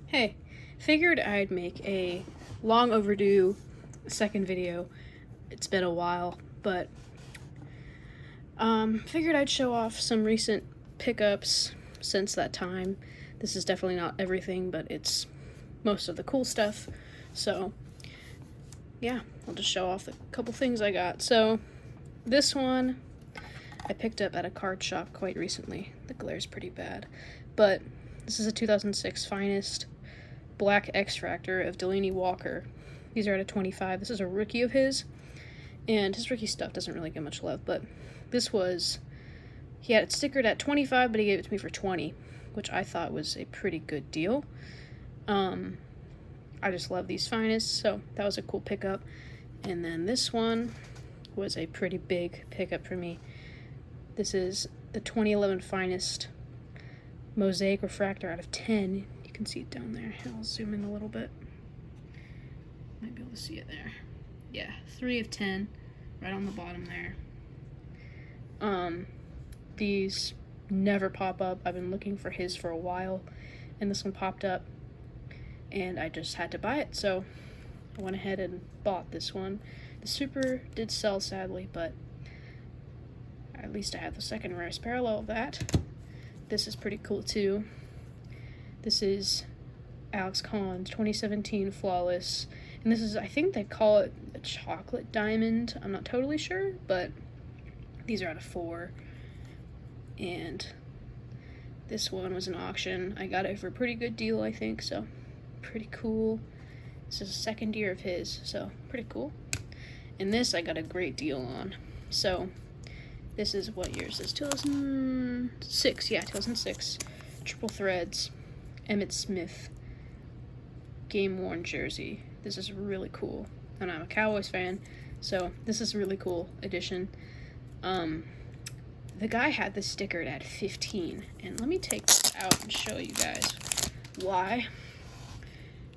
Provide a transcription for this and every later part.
Hey, figured I'd make a long overdue second video. It's been a while, but figured I'd show off some recent pickups since that time. This is definitely not everything, but it's most of the cool stuff. So, yeah, I'll just show off a couple things I got. So, this one I picked up at a card shop quite recently. The glare's pretty bad, but this is a 2006 Finest Black X-Fractor of Delaney Walker. These are at a 25. This is a rookie of his, and his rookie stuff doesn't really get much love, but this was, he had it stickered at 25, but he gave it to me for 20, which I thought was a pretty good deal. I just love these Finests, so that was a cool pickup. And then this one was a pretty big pickup for me. This is the 2011 Finest Mosaic Refractor out of 10. You can see it down there. I'll zoom in a little bit. Might be able to see it there. Yeah, 3 of 10, right on the bottom there. These never pop up. I've been looking for his for a while, and this one popped up, and I just had to buy it, so I went ahead and bought this one. The Super did sell, sadly, but at least I have the second rarest parallel of that. This is pretty cool, too. This is Alex Collins, 2017 Flawless, and this is, I think they call it a chocolate diamond. I'm not totally sure, but these are out of 4. And this one was an auction. I got it for a pretty good deal, I think, so pretty cool. This is a second year of his, so pretty cool. And this I got a great deal on. So this is, what year is this? 2006, yeah, 2006. Triple threads, Emmitt Smith, game-worn jersey. This is really cool, and I'm a Cowboys fan, so this is a really cool addition. The guy had this stickered at 15, and let me take this out and show you guys why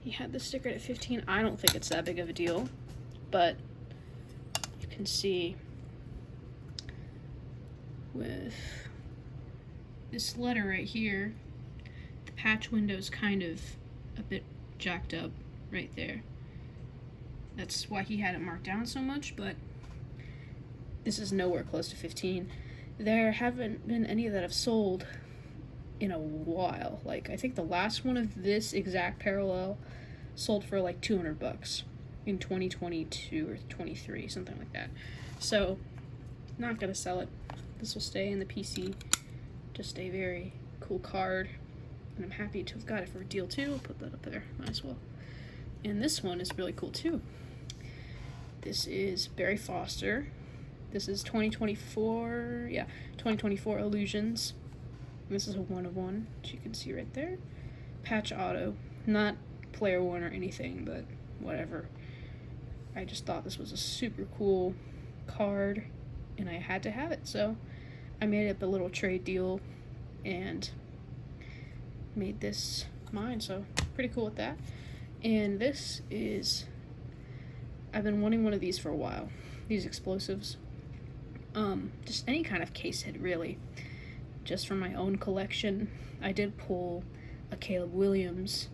he had this stickered at 15. I don't think it's that big of a deal, but you can see with this letter right here, the patch window's kind of a bit jacked up right there. That's why he had it marked down so much, but this is nowhere close to 15. There haven't been any that have sold in a while. Like, I think the last one of this exact parallel sold for like $200 in 2022 or 23, something like that. So, not gonna sell it. This will stay in the PC. Just a very cool card, and I'm happy to have got it for a deal too. I'll put that up there, might as well. And this one is really cool too. This is Barry Foster. This is 2024, yeah, 2024 Illusions. This is a 1 of 1, which you can see right there. Patch auto, not player worn or anything, but whatever. I just thought this was a super cool card, and I had to have it, so I made up a little trade deal and made this mine, so pretty cool with that. And this is, I've been wanting one of these for a while, these explosives. Just any kind of case hit, really. Just from my own collection. I did pull a Caleb Williams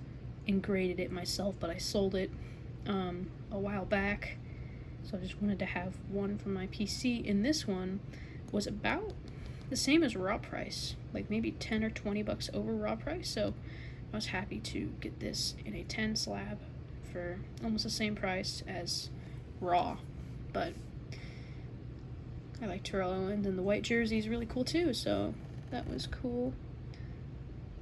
and graded it myself, but I sold it a while back, so I just wanted to have one for my PC. And this one was about the same as raw price, like maybe 10 or 20 bucks over raw price, so I was happy to get this in a 10 slab for almost the same price as raw. But I like Terrell Owens, and the white jersey is really cool too, so that was cool.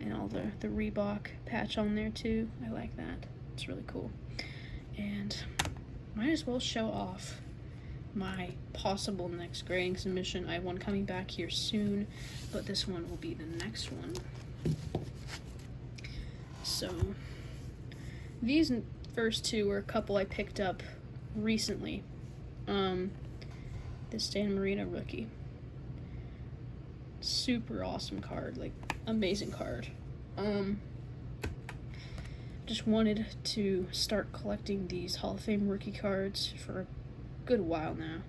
And all the Reebok patch on there too, I like that. It's really cool. And might as well show off my possible next grading submission. I have one coming back here soon, but this one will be the next one. So these first two were a couple I picked up recently. This Stan Marino rookie. Super awesome card, like amazing card. Just wanted to start collecting these Hall of Fame rookie cards for a good while now.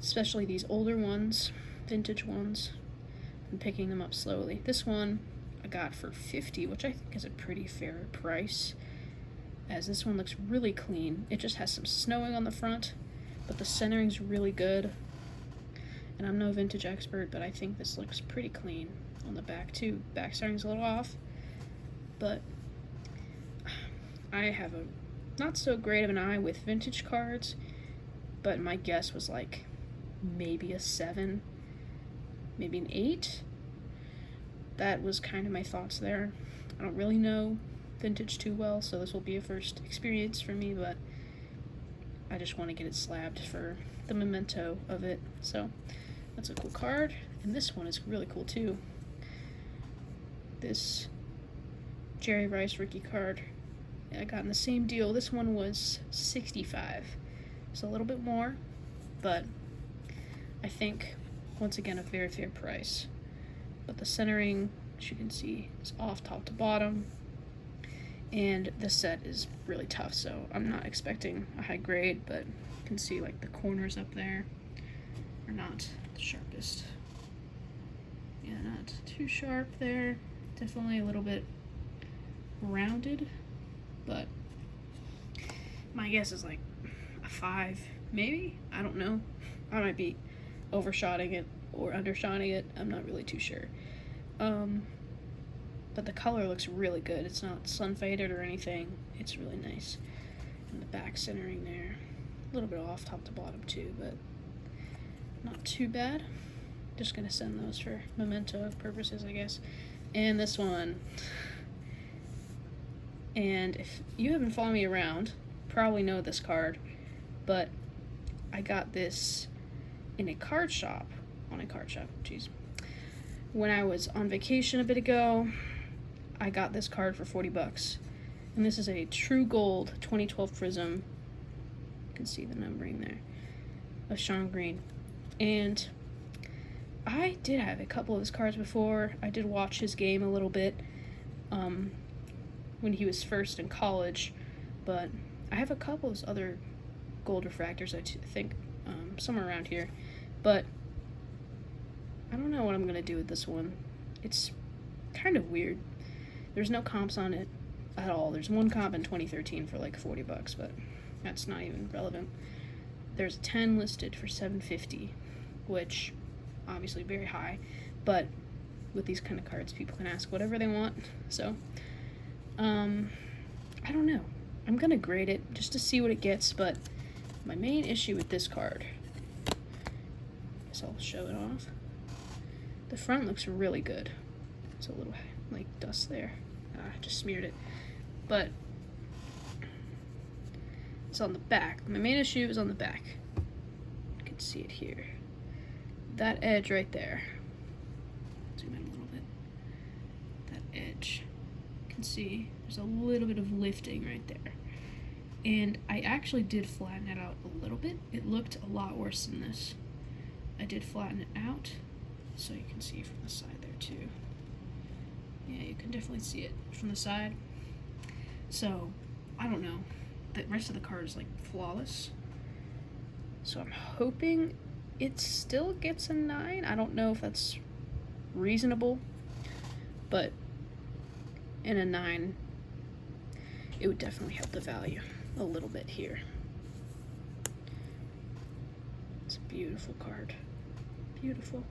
Especially these older ones, vintage ones. I'm picking them up slowly. This one I got for $50, which I think is a pretty fair price, as this one looks really clean. It just has some snowing on the front, but the centering's really good. And I'm no vintage expert, but I think this looks pretty clean on the back too. Back centering's a little off, but I have a not so great of an eye with vintage cards, but my guess was like maybe a 7, maybe an 8. That was kind of my thoughts there. I don't really know vintage too well, so this will be a first experience for me, but I just want to get it slabbed for the memento of it. So that's a cool card, and this one is really cool too. This Jerry Rice rookie card I got in the same deal. This one was $65, so a little bit more, but I think once again a very fair price. But the centering, as you can see, is off top to bottom, and the set is really tough, so I'm not expecting a high grade, but you can see like the corners up there are not the sharpest. Yeah, not too sharp there. Definitely a little bit rounded, but my guess is like a 5, maybe? I don't know. I might be overshotting it or undershotting it. I'm not really too sure. But the color looks really good. It's not sun faded or anything. It's really nice. And the back centering there, a little bit off top to bottom too, but not too bad. Just gonna send those for memento purposes, I guess. And this one. And if you haven't followed me around, probably know this card, but I got this in a card shop, when I was on vacation a bit ago. I got this card for $40, and this is a True Gold 2012 Prism. You can see the numbering there of Sean Green, and I did have a couple of his cards before. I did watch his game a little bit when he was first in college, but I have a couple of his other gold refractors, I think, somewhere around here, but I don't know what I'm gonna do with this one. It's kind of weird. There's no comps on it at all. There's one comp in 2013 for like $40, but that's not even relevant. There's 10 listed for $750, which obviously very high, but with these kind of cards, people can ask whatever they want. So, I don't know. I'm gonna grade it just to see what it gets, but my main issue with this card, I guess I'll show it off. The front looks really good. It's a little like dust there. I just smeared it. But it's on the back. My main issue is on the back. You can see it here. That edge right there. Zoom in a little bit. That edge. You can see there's a little bit of lifting right there. And I actually did flatten it out a little bit. It looked a lot worse than this. I did flatten it out, so you can see from the side there too. Yeah, you can definitely see it from the side. So, I don't know. The rest of the card is like flawless. So I'm hoping it still gets a 9. I don't know if that's reasonable, but in a 9, it would definitely help the value a little bit here. It's a beautiful card. Beautiful.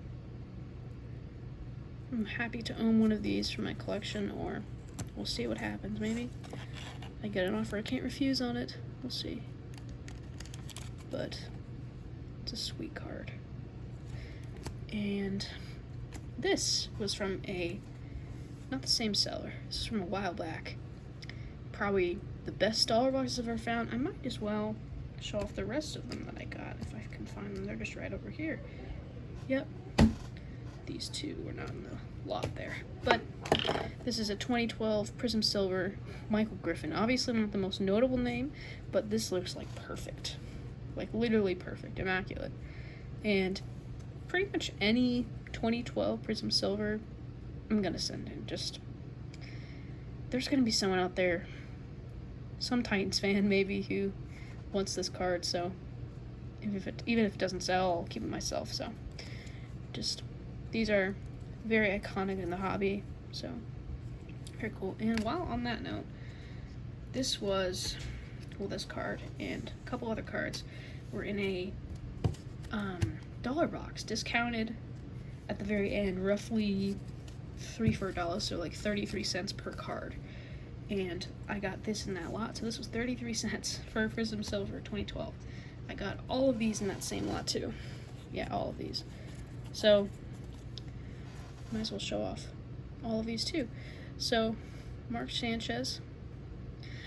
I'm happy to own one of these for my collection, or we'll see what happens. Maybe I get an offer I can't refuse on it. We'll see. But it's a sweet card. And this was from not the same seller. This is from a while back. Probably the best dollar boxes I've ever found. I might as well show off the rest of them that I got if I can find them. They're just right over here. Yep. These two were not in the lot there. But this is a 2012 Prism Silver Michael Griffin. Obviously not the most notable name, but this looks like perfect. Like literally perfect, immaculate. And pretty much any 2012 Prism Silver I'm gonna send in. Just, there's gonna be someone out there, some Titans fan maybe, who wants this card, so even if it doesn't sell, I'll keep it myself. So just, these are very iconic in the hobby, so Very cool. And while on that note, this was, well, this card and a couple other cards were in a dollar box, discounted at the very end, roughly $3 for $1, so like 33 cents per card. And I got this in that lot, so this was 33 cents for Prism Silver 2012. I got all of these in that same lot too. Yeah, all of these. So, might as well show off all of these too. So, Mark Sanchez.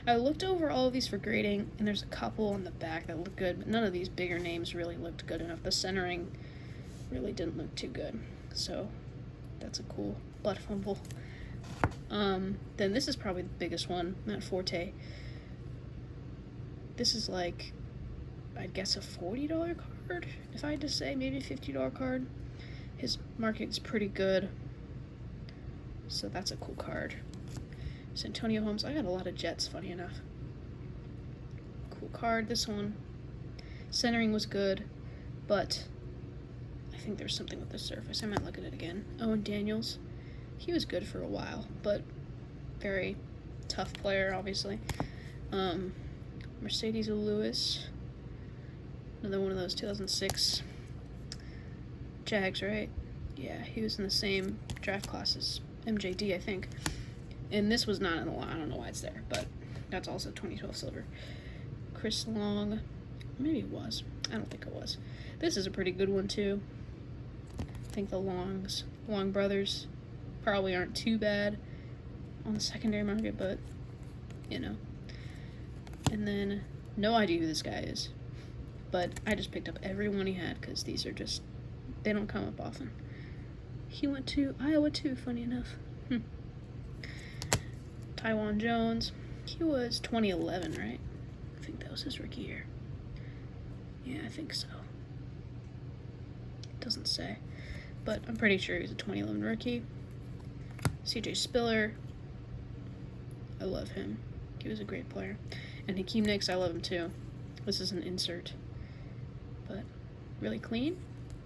I looked over all of these for grading, and there's a couple on the back that look good, but none of these bigger names really looked good enough. The centering really didn't look too good. So, that's a cool butt fumble. Then this is probably the biggest one, Matt Forte. This is like, I'd guess a $40 card, if I had to say, maybe a $50 card. His market is pretty good, so that's a cool card. Santonio Holmes, I got a lot of Jets, funny enough. Cool card, this one. Centering was good, but I think there's something with the surface. I might look at it again. Owen Daniels, he was good for a while, but very tough player, obviously. Mercedes Lewis, another one of those 2006 Jags, right? Yeah, he was in the same draft class as MJD, I think. And this was not in the lot. I don't know why it's there, but that's also 2012 silver. Chris Long, maybe it was. I don't think it was. This is a pretty good one too. I think the Long brothers probably aren't too bad on the secondary market, but you know. And then no idea who this guy is, but I just picked up every one he had because these are just, they don't come up often. He went to Iowa too, funny enough. Taiwan Jones, he was 2011, right? I think that was his rookie year. Yeah, I think so. Doesn't say, but I'm pretty sure he was a 2011 rookie. CJ Spiller, I love him. He was a great player. And Hakeem Nicks, I love him too. This is an insert, but really clean.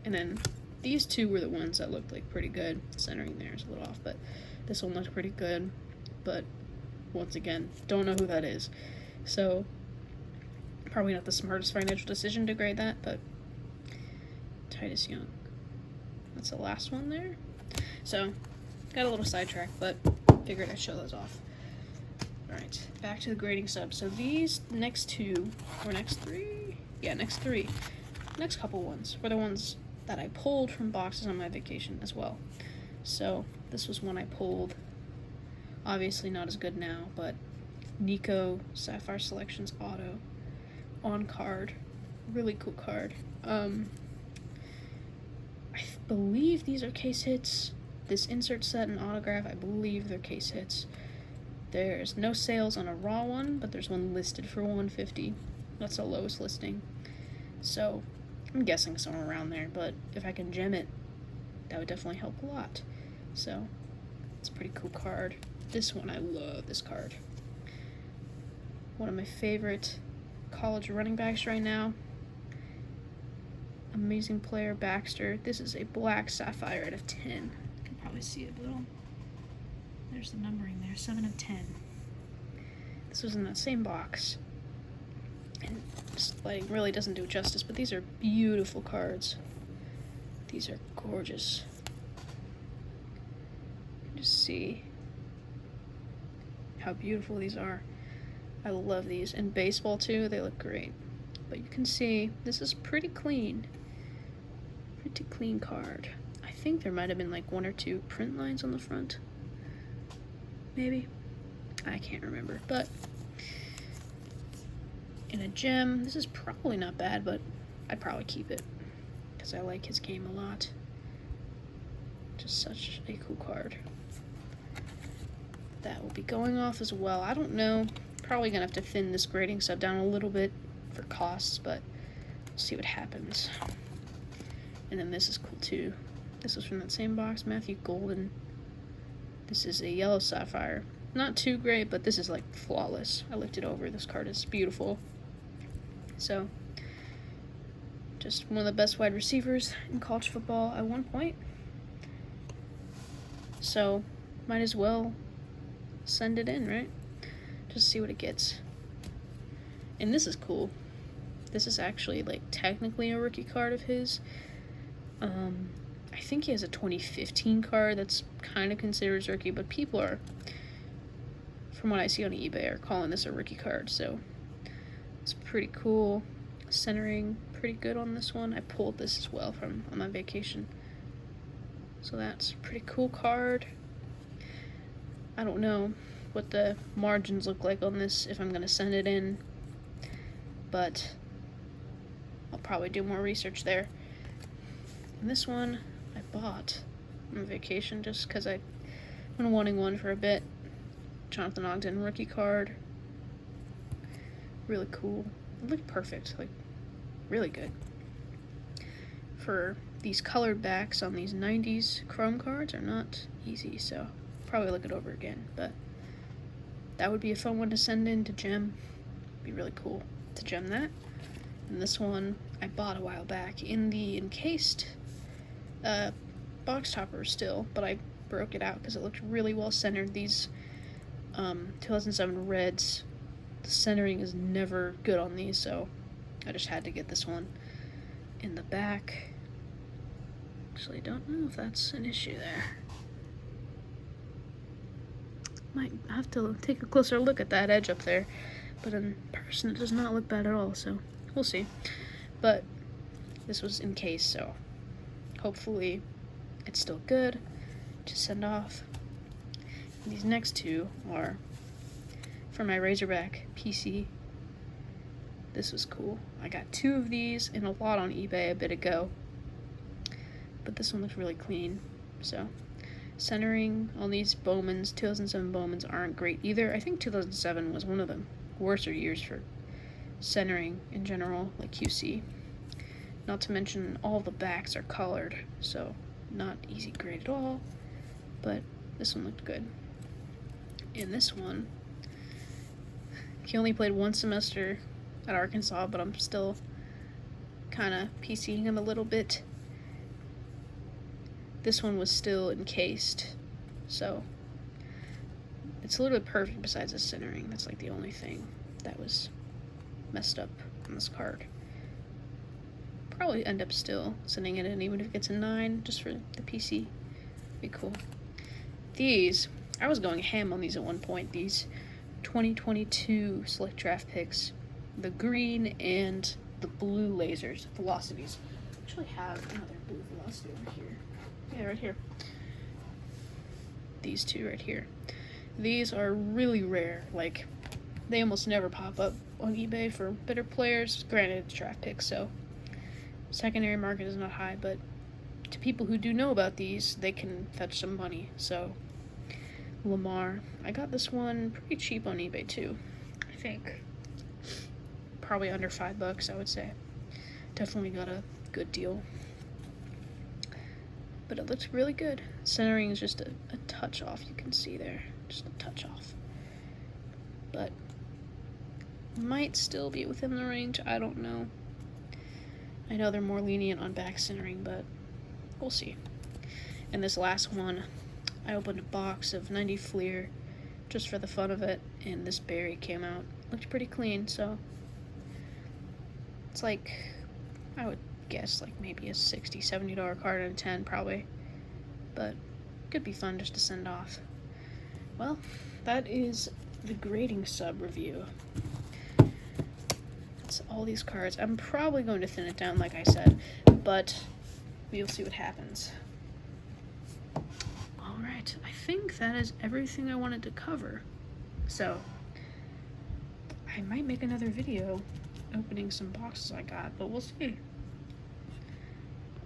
And then these two were the ones that looked like pretty good. Centering there is a little off, but this one looked pretty good. But once again, don't know who that is. So, probably not the smartest financial decision to grade that, but Titus Young. That's the last one there. So, got a little sidetracked, but figured I'd show those off. Alright, back to the grading sub. So these next two, or next three? Yeah, next three. Next couple ones were the ones that I pulled from boxes on my vacation as well. So, this was one I pulled. Obviously not as good now, but Nico Sapphire Selections Auto on card. Really cool card. I believe these are case hits. This insert set and autograph, I believe they're case hits. There's no sales on a raw one, but there's one listed for $150. That's the lowest listing. So, I'm guessing somewhere around there, but if I can gem it, that would definitely help a lot. So, it's a pretty cool card. This one, I love this card. One of my favorite college running backs right now. Amazing player, Baxter. This is a black sapphire out of 10. You can probably see it a little. There's the numbering there, 7 of 10. This was in that same box. And just like really doesn't do it justice, but these are beautiful cards. These are gorgeous. Just see how beautiful these are. I love these. In baseball too, they look great. But you can see this is pretty clean. Pretty clean card. I think there might have been like 1 or 2 print lines on the front. Maybe. I can't remember. But in a gem, this is probably not bad, but I'd probably keep it because I like his game a lot. Just such a cool card. That will be going off as well. I don't know. Probably gonna have to thin this grading sub down a little bit for costs, but we'll see what happens. And then this is cool too. This was from that same box, Matthew Golden. This is a yellow sapphire. Not too great, but this is like flawless. I looked it over. This card is beautiful. So, just one of the best wide receivers in college football at one point. So, might as well send it in, right? Just see what it gets. And this is cool. This is actually, like, technically a rookie card of his. I think he has a 2015 card that's kind of considered as rookie, but people are, from what I see on eBay, are calling this a rookie card, so it's pretty cool. Centering pretty good on this one. I pulled this as well from on my vacation, so that's a pretty cool card. I don't know what the margins look like on this if I'm gonna send it in, but I'll probably do more research there. And this one I bought on vacation just because I've been wanting one for a bit. Jonathan Ogden rookie card. Really cool. It looked perfect, like really good. For these colored backs on these 90s chrome cards are not easy, so probably look it over again, but that would be a fun one to send in to gem. Be really cool to gem that. And this one I bought a while back in the encased box topper still, but I broke it out because it looked really well centered. These 2007 reds, the centering is never good on these, so I just had to get this one in the back. Actually, don't know if that's an issue there. Might have to take a closer look at that edge up there, but in person it does not look bad at all, so we'll see. But this was encased, so hopefully it's still good to send off. And these next two are for my Razorback PC. This was cool. I got 2 of these and a lot on eBay a bit ago, but this one looks really clean. So centering on these Bowmans, 2007 Bowmans, aren't great either. I think 2007 was one of the worser years for centering in general, like QC. Not to mention all the backs are colored, so not easy grade at all, but this one looked good. And this one, he only played 1 semester at Arkansas, but I'm still kind of PCing him a little bit. This one was still encased, so it's literally perfect besides the centering. That's like the only thing that was messed up on this card. Probably end up still sending it in even if it gets a 9 just for the PC. Be cool. These, I was going ham on these at one point. These 2022 select draft picks, the green and the blue lasers, velocities. I actually have another blue velocity over here. Yeah, right here. These two right here. These are really rare. Like, they almost never pop up on eBay for better players. Granted, it's draft picks, so secondary market is not high, but to people who do know about these, they can fetch some money. So Lamar, I got this one pretty cheap on eBay too. I think probably under $5, I would say. Definitely got a good deal, but it looks really good. Centering is just a touch off, you can see there, just a touch off, but might still be within the range. I don't know. I know they're more lenient on back centering, but we'll see. And this last one, I opened a box of 90 Fleer just for the fun of it, and this berry came out. Looked pretty clean, so it's like, I would guess like maybe a $60, $70 card out of 10 probably, but could be fun just to send off. Well, that is the grading sub review. That's all these cards. I'm probably going to thin it down like I said, but we'll see what happens. Alright, I think that is everything I wanted to cover. So, I might make another video opening some boxes I got, but we'll see.